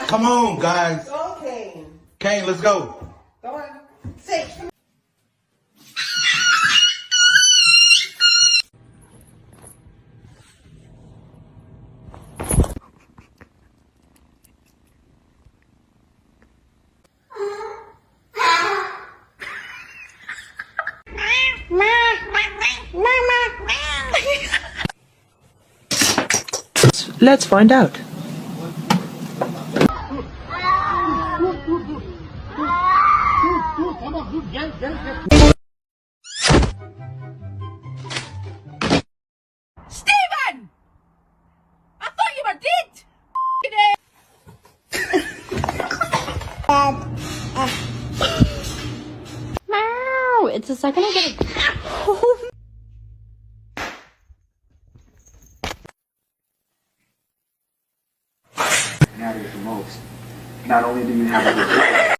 Come on, guys. Okay. Kane, let's go. Go on. Say. Let's find out. Steven! I thought you were dead! Meow! It's the second I get it. Matters the most. Not only do you have a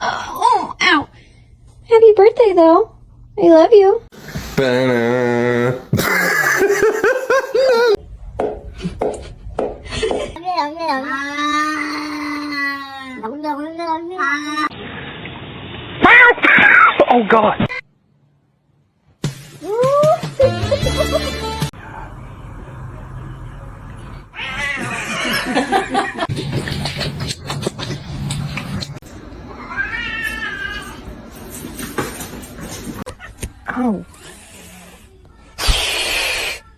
Oh, ow. Happy birthday, though. I love you. Oh God. Ow.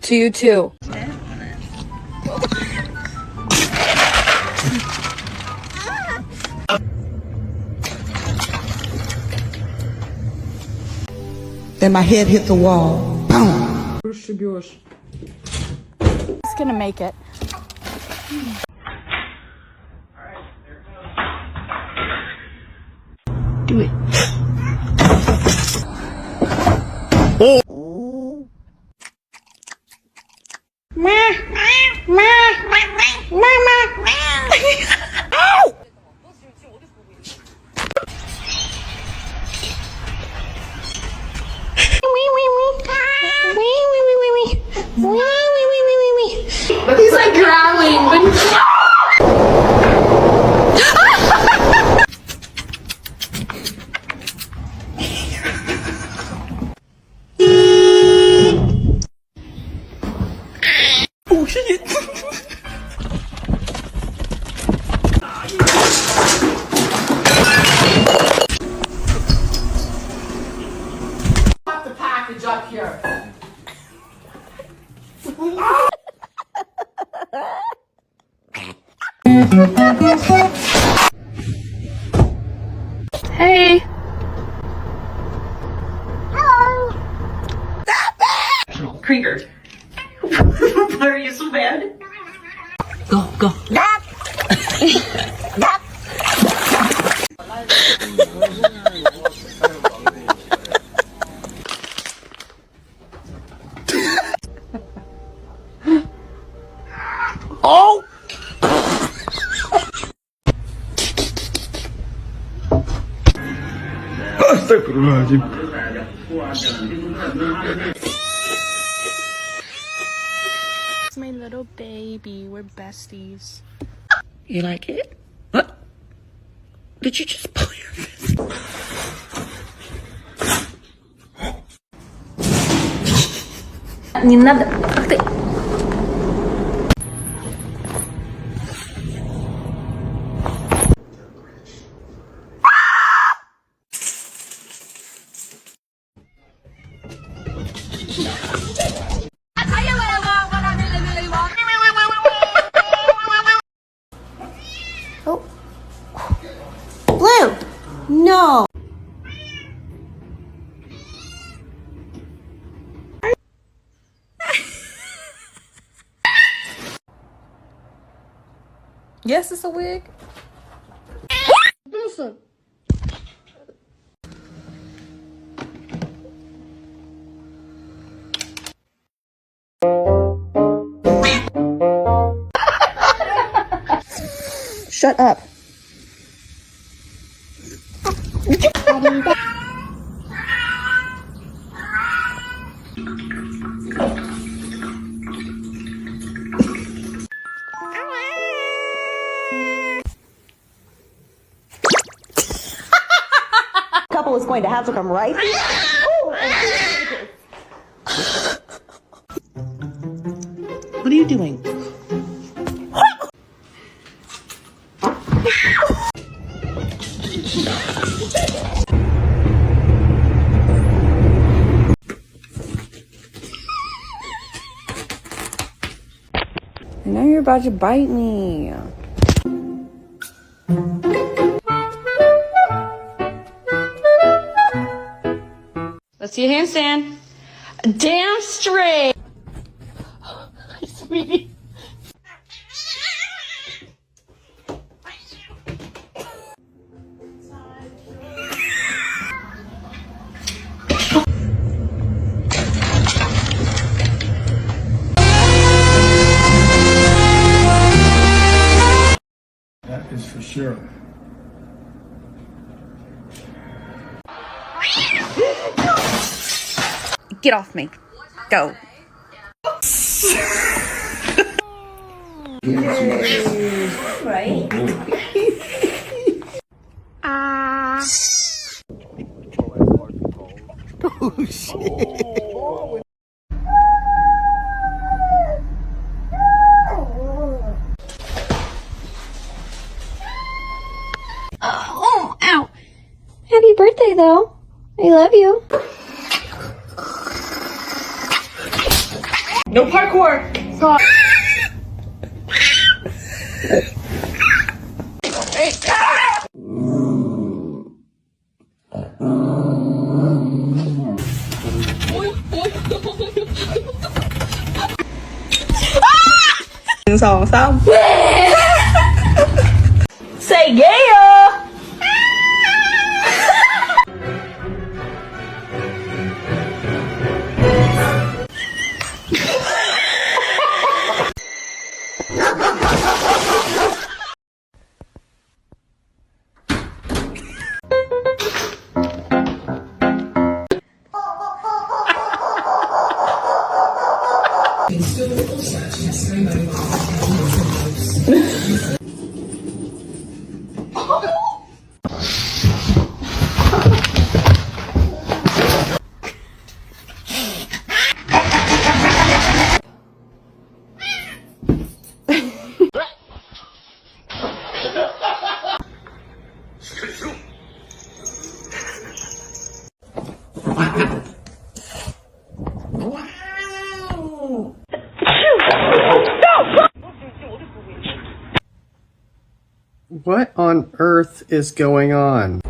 To you too. Then my head hit the wall. Boom. Ошибешь. It's gonna make it. Do it. He's like growling, but Oh shit. put the package up here. Hey. Krieger. Why are you so bad? Go, go. Oh! Astagfirullahaladzim. It's my little baby. We're besties. You like it? What? Did you just pull your fist? Не надо. Ах ты. Oh. Blue. No. Yes, it's a wig. Listen. Shut up. Couple is going to have to come right here. Oh, What are you doing? I know you're about to bite me. Let's see a handstand. Damn straight. Sweetie. That is for sure. Get off me. Go. Oh, shit. Oh, ow. Happy birthday, though. I love you. No parkour. Say yeah. What on earth is going on?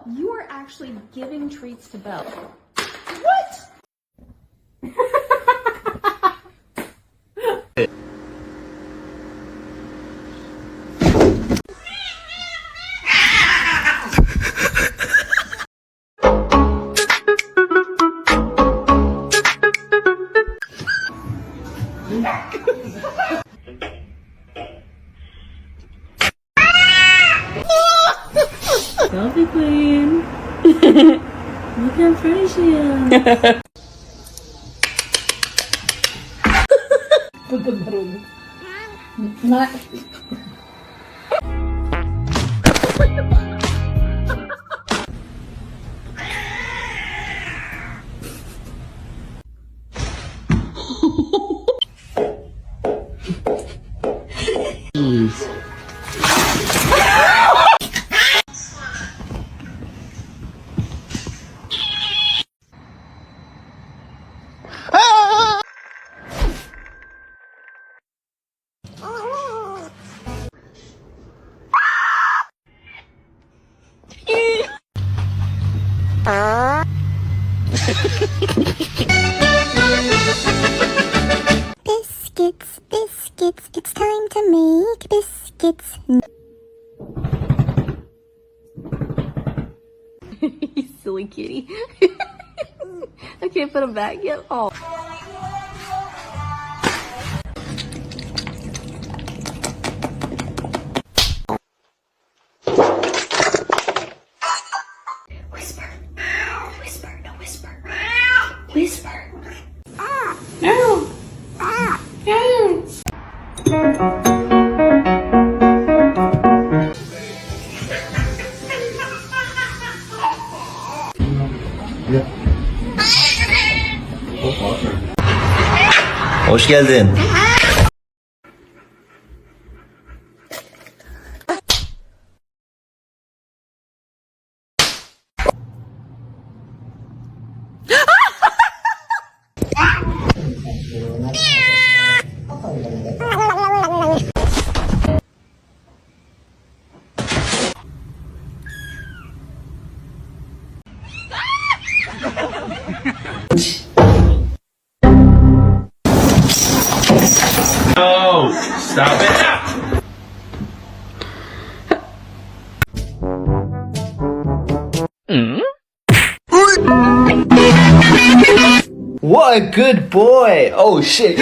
You are actually giving treats to Belle. Selfie queen. Look how pretty she is. Not. Biscuits, biscuits, it's time to make biscuits. You silly kitty. I can't put him back yet. Oh. Whisper, whisper, no whisper, whisper. No. Hoş geldin. No! Stop it! What a good boy. Oh shit.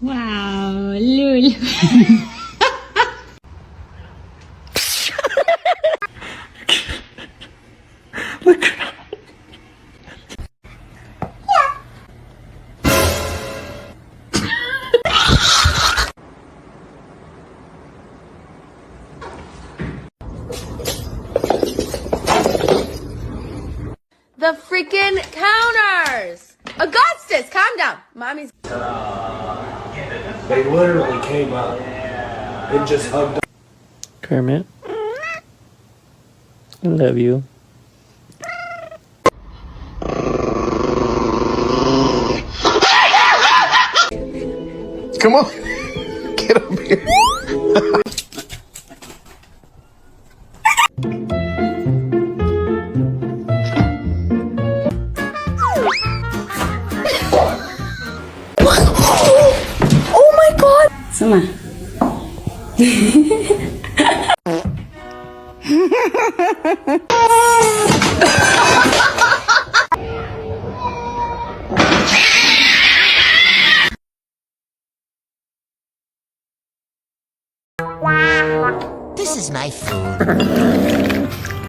Wow, lul. The freaking counters! Augustus, calm down. Mommy's. They literally came up and just hugged. Kermit, I love you. Come on, get up here. Oh my god! Summa. This is my food.